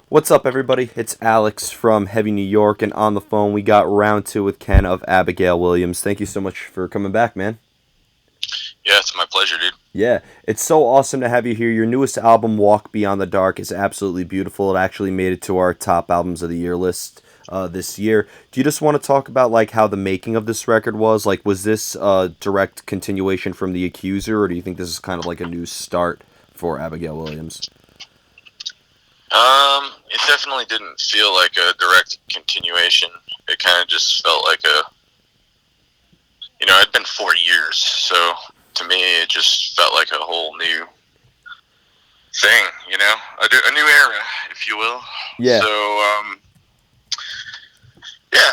What's up, everybody? It's Alex from Heavy New York, and on the phone we got round two with Ken of Abigail Williams. Thank you so much for coming back, man. Yeah, it's my pleasure, dude. Yeah, it's so awesome to have you here. Your newest album, Walk Beyond the Dark, is absolutely beautiful. It actually made it to our top albums of the year list this year. Do you just want to talk about like how the making of this record was? Like, was this a direct continuation from The Accuser, or do you think this is kind of like a new start for Abigail Williams? It definitely didn't feel like a direct continuation. It kind of just felt like it'd been 4 years, so to me, it just felt like a whole new thing, a new era, if you will. Yeah, So, yeah,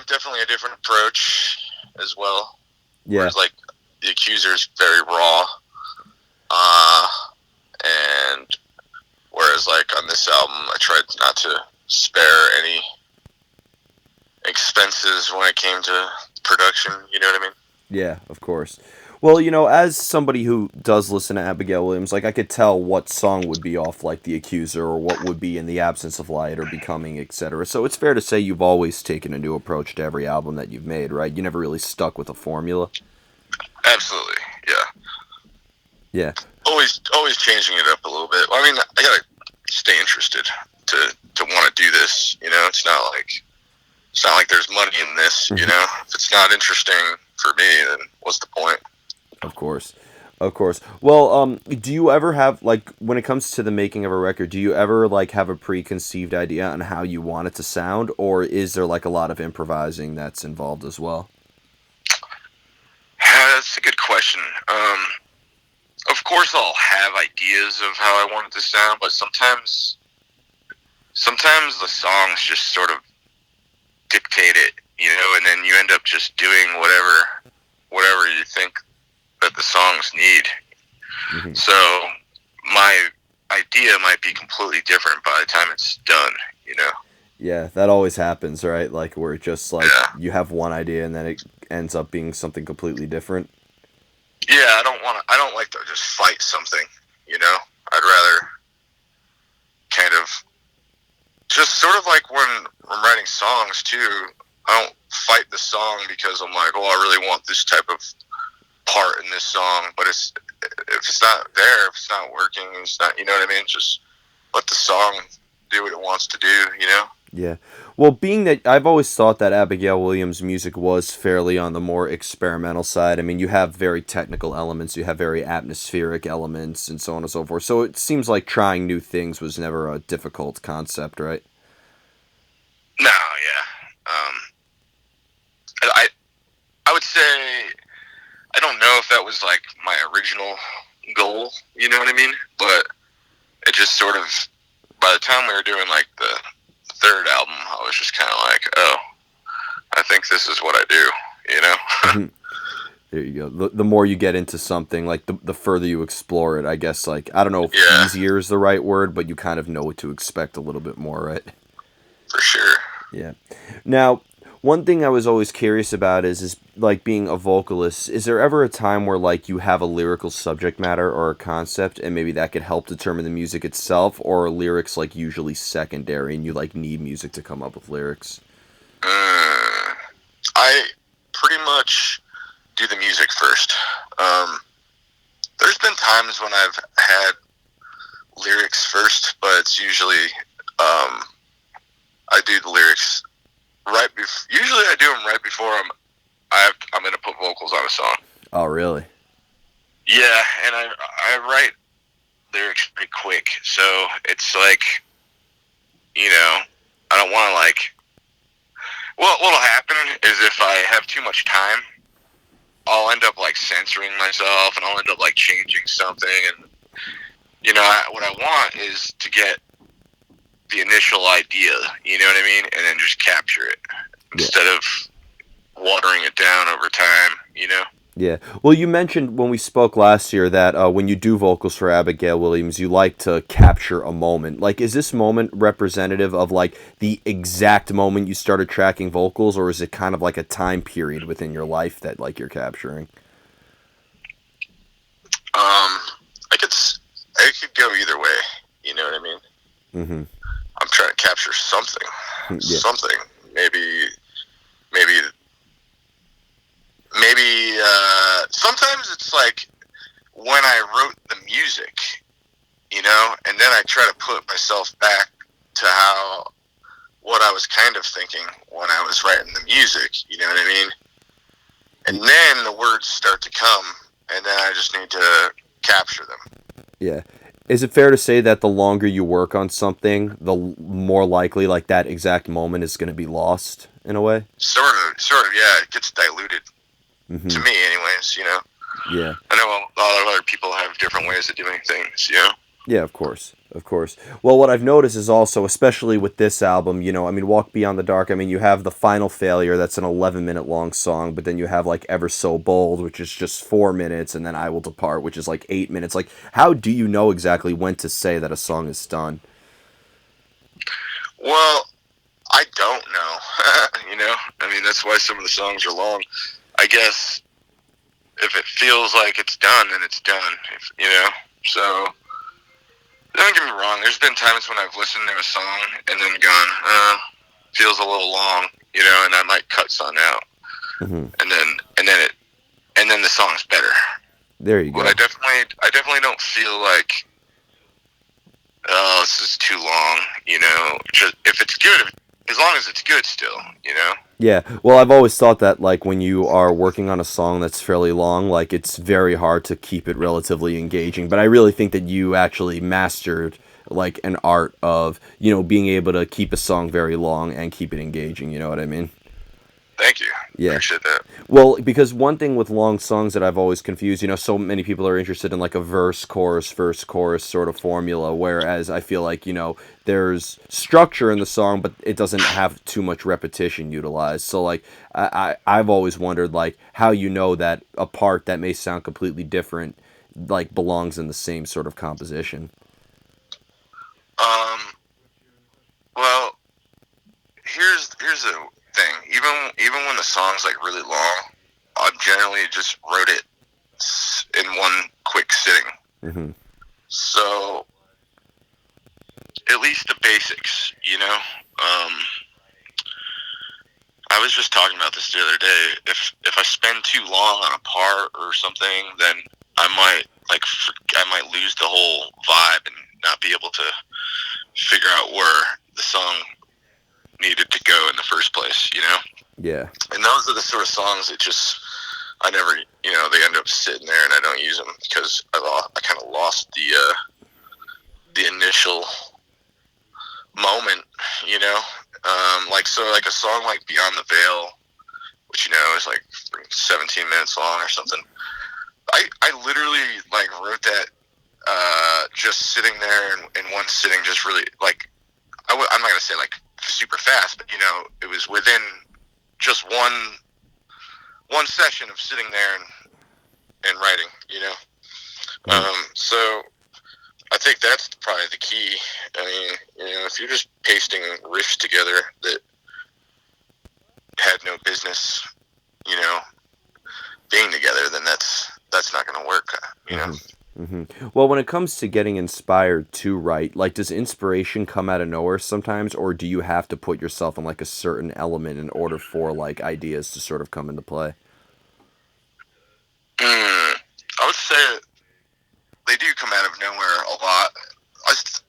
definitely a different approach as well. yeah, Whereas, like, The Accuser is very raw, uh, and whereas, like, on this album, I tried not to spare any expenses when it came to production. You know what I mean? yeah, of course. Well, as somebody who does listen to Abigail Williams, like I could tell what song would be off like The Accuser or what would be In the Absence of Light or Becoming, etc. So it's fair to say you've always taken a new approach to every album that you've made, right? You never really stuck with a formula. Absolutely. Yeah. Yeah. Always changing it up a little bit. I mean, I gotta stay interested to want to do this. It's not like there's money in this. If it's not interesting for me, then what's the point? Of course. Of course. Well, do you ever have like when it comes to the making of a record, do you ever like have a preconceived idea on how you want it to sound, or is there like a lot of improvising that's involved as well? That's a good question. Of course, I'll have ideas of how I want it to sound, but sometimes the songs just sort of dictate it, and then you end up just doing whatever you think that the songs need. Hmm. So my idea might be completely different by the time it's done. Yeah, that always happens, right? Like where it just like Yeah. you have one idea and then it ends up being something completely different. Yeah, I don't like to just fight something. I'd rather kind of just sort of like when I'm writing songs too, I don't fight the song because I'm like, oh, I really want this type of part in this song, but if it's not there, if it's not working, it's not, you know what I mean? Just let the song do what it wants to do. Yeah. Well, being that I've always thought that Abigail Williams' music was fairly on the more experimental side. I mean, you have very technical elements, you have very atmospheric elements, and so on and so forth. So it seems like trying new things was never a difficult concept, right? No, yeah. I I would say I don't know if that was like my original goal. You know what I mean? But it just sort of by the time we were doing like the third album, I was just kind of like, oh, I think this is what I do. Mhm. There you go. The more you get into something, like the further you explore it, I guess, like, I don't know if Yeah, easier is the right word, but you kind of know what to expect a little bit more, right? for sure. Yeah. Now, one thing I was always curious about is like being a vocalist. Is there ever a time where like you have a lyrical subject matter or a concept, and maybe that could help determine the music itself, or are lyrics like usually secondary, and you like need music to come up with lyrics? Mm, I pretty much do the music first. Um, there's been times when I've had lyrics first, but it's usually I do the lyrics usually I do them right before I'm gonna put vocals on a song. Oh, really? Yeah, and I write lyrics pretty quick, so it's like I don't want to like. Well, what'll happen is if I have too much time, I'll end up like censoring myself, and I'll end up like changing something. And what I want is to get the initial idea, you know what I mean, and then just capture it Yeah. instead of watering it down over time. Yeah. Well, you mentioned when we spoke last year that when you do vocals for Abigail Williams, you like to capture a moment. Like, is this moment representative of like the exact moment you started tracking vocals, or is it kind of like a time period within your life that like you're capturing? I could go either way. You know what I mean? Mm-hmm. I'm touch or something. Yeah. Something. Maybe, maybe, sometimes it's like when I wrote the music, and then I try to put myself back to what I was kind of thinking when I was writing the music, you know what I mean? And then the words start to come, and then I just need to capture them. Yeah. Is it fair to say that the longer you work on something, the more likely like that exact moment is going to be lost in a way? Sort of, yeah. It gets diluted to Hmm. me, anyways. Yeah. I know a lot of other people have different ways of doing things. Yeah, of course. Of course. Well, what I've noticed is also, especially with this album, I mean, Walk Beyond the Dark, I mean, you have the Final Failure, that's an 11-minute long song, but then you have like Ever So Bold, which is just 4 minutes, and then I Will Depart, which is like 8 minutes. Like, how do you know exactly when to say that a song is done? Well, I don't know. I mean, that's why some of the songs are long. I guess if it feels like it's done, then it's done. So don't get me wrong. There's been times when I've listened to a song and then gone, feels a little long, and I might cut some out, Hmm. and then the song's better. There you But go. I definitely don't feel like, oh, this is too long. Just if it's good, as long as it's good still. Yeah, well, I've always thought that like when you are working on a song that's fairly long, like it's very hard to keep it relatively engaging. But I really think that you actually mastered like an art of, being able to keep a song very long and keep it engaging, you know what I mean? Thank you. Yeah. Appreciate that. Well, because one thing with long songs that I've always confused, so many people are interested in like a verse, chorus sort of formula, whereas I feel like, there's structure in the song, but it doesn't have too much repetition utilized. So, like, I've always wondered, like, how you know that a part that may sound completely different, like, belongs in the same sort of composition. Um. Well, here's the thing. Even when the song's like really long, I generally just wrote it in one quick sitting. Hmm. So at least the basics. I was just talking about this the other day. If I spend too long on a part or something, then I might lose the whole vibe and not be able to figure out where the song needed to go in the first place. Yeah. And those are the sort of songs that just I never, they end up sitting there and I don't use them because I kind of lost the initial moment, you know. Like a song like Beyond the Veil, which is like 17 minutes long or something. I literally like wrote that just sitting there in one sitting, just really like I'm not gonna say like super fast, but it was within just one session of sitting there and writing. Mhm. So I think that's probably the key. I mean, if you're just pasting riffs together that had no business, you know, being together, then that's not going to work. Hmm. Hmm. Well, when it comes to getting inspired to write, like, does inspiration come out of nowhere sometimes, or do you have to put yourself in like a certain element in order for like ideas to sort of come into play? I would say they do come out of nowhere a lot.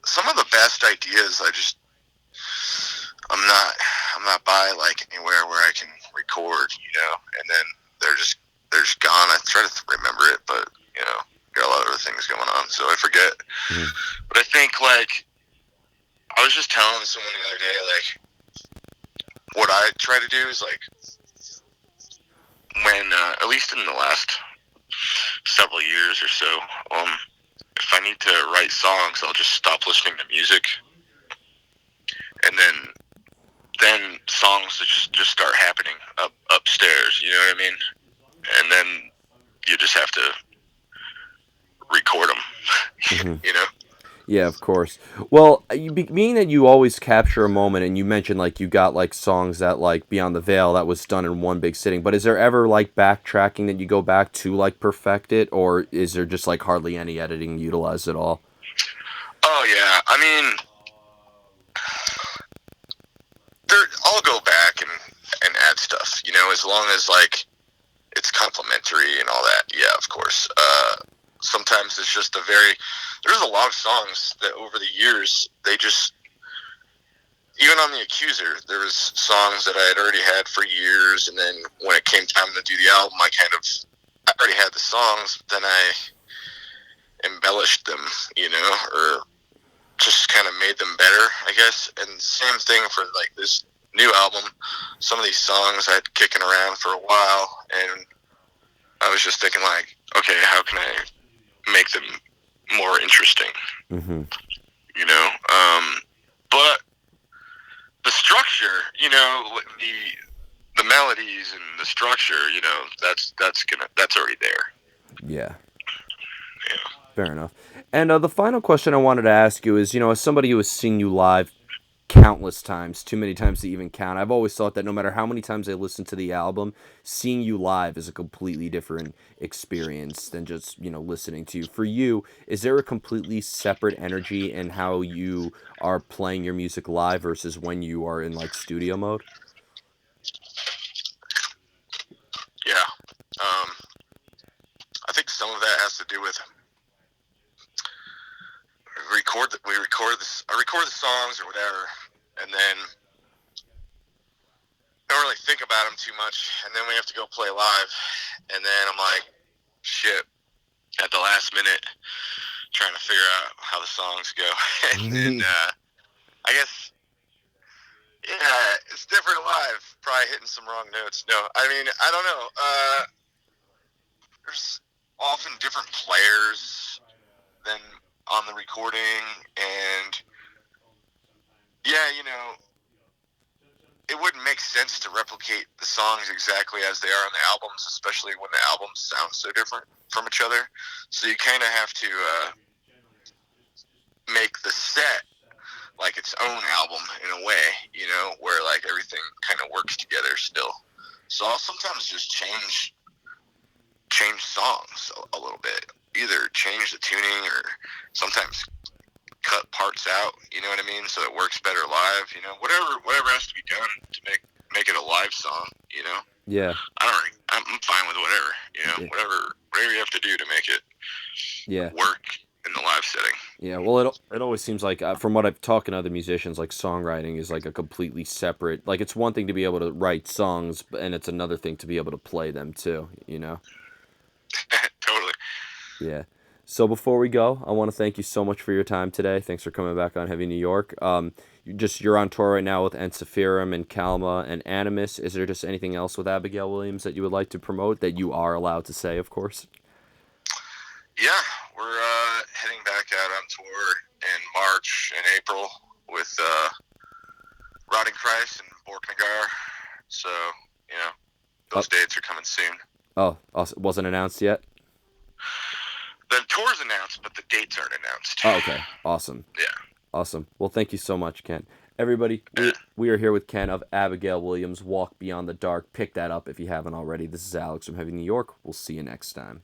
Some of the best ideas, I'm not I'm not by like anywhere where I can record, and then they're just gone. I try to remember it, but got a lot of other things going on, so I forget. Hmm. But I think like I was just telling someone the other day, like what I try to do is like when at least in the last several years or so, um, if I need to write songs, I'll just stop listening to music, and then songs just start happening upstairs. You know what I mean? And then you just have to record them. Hmm. you know? Yeah, of course. Well, being that you always capture a moment, and you mentioned like you got like songs that like Beyond the Veil that was done in one big sitting. But is there ever like backtracking that you go back to like perfect it, or is there just like hardly any editing utilized at all? Oh yeah. I mean, I'll go back and add stuff. You know, as long as like it's complimentary and all that. Yeah, of course. Sometimes it's just a very. There's a lot of songs that over the years they just. Even on the Accuser, there was songs that I had already had for years, and then when it came time to do the album, I already had the songs, then I embellished them, you know, or just kind of made them better, I guess. And same thing for like this new album. Some of these songs I had kicking around for a while, and I was just thinking like, okay, how can I make them more interesting? Mm-hmm. You know, but the structure, you know, the melodies and the structure, you know, that's already there. Yeah. Yeah. Fair enough. And the final question I wanted to ask you is, as somebody who has seen you live countless times, too many times to even count, I've always thought that no matter how many times I listen to the album, seeing you live is a completely different experience than just, listening to you. For you, is there a completely separate energy in how you are playing your music live versus when you are in like studio mode? Yeah. Um, I think some of that has to do with I record the songs or whatever, and then don't really think about them too much, and then we have to go play live, and then I'm like, shit, at the last minute, trying to figure out how the songs go, and then I guess yeah, it's different live. Probably hitting some wrong notes. No, I mean I don't know. There's often different players than on the recording, and yeah, you know, it wouldn't make sense to replicate the songs exactly as they are on the albums, especially when the albums sound so different from each other. So you kind of have to make the set like its own album in a way, you know, where like everything kind of works together still. So I'll sometimes just change songs a little bit, either change the tuning or sometimes cut parts out. You know what I mean? So it works better live. You know, whatever has to be done to make it a live song. You know, Yeah. I don't. Really, I'm fine with whatever. You know, Yeah. whatever you have to do to make it Yeah. work in the live setting. Yeah, well, it always seems like from what I've talked to other musicians, like songwriting is like a completely separate. Like it's one thing to be able to write songs, and it's another thing to be able to play them too. You know. Totally. Yeah. So before we go, I want to thank you so much for your time today. Thanks for coming back on Heavy New York. You're on tour right now with Ensiferum and Kalma and Animus. Is there just anything else with Abigail Williams that you would like to promote that you are allowed to say, of course? Yeah, we're heading back out on tour in March and April with Rotting Christ and Borknagar. So you know, Oh, those dates are coming soon. oh, wasn't announced yet. The tour's announced, but the dates aren't announced. Oh, okay. Awesome. Yeah. Awesome. Well, thank you so much, Ken. Everybody, Yeah. we are here with Ken of Abigail Williams, Walk Beyond the Dark. Pick that up if you haven't already. This is Alex from Heavy New York. We'll see you next time.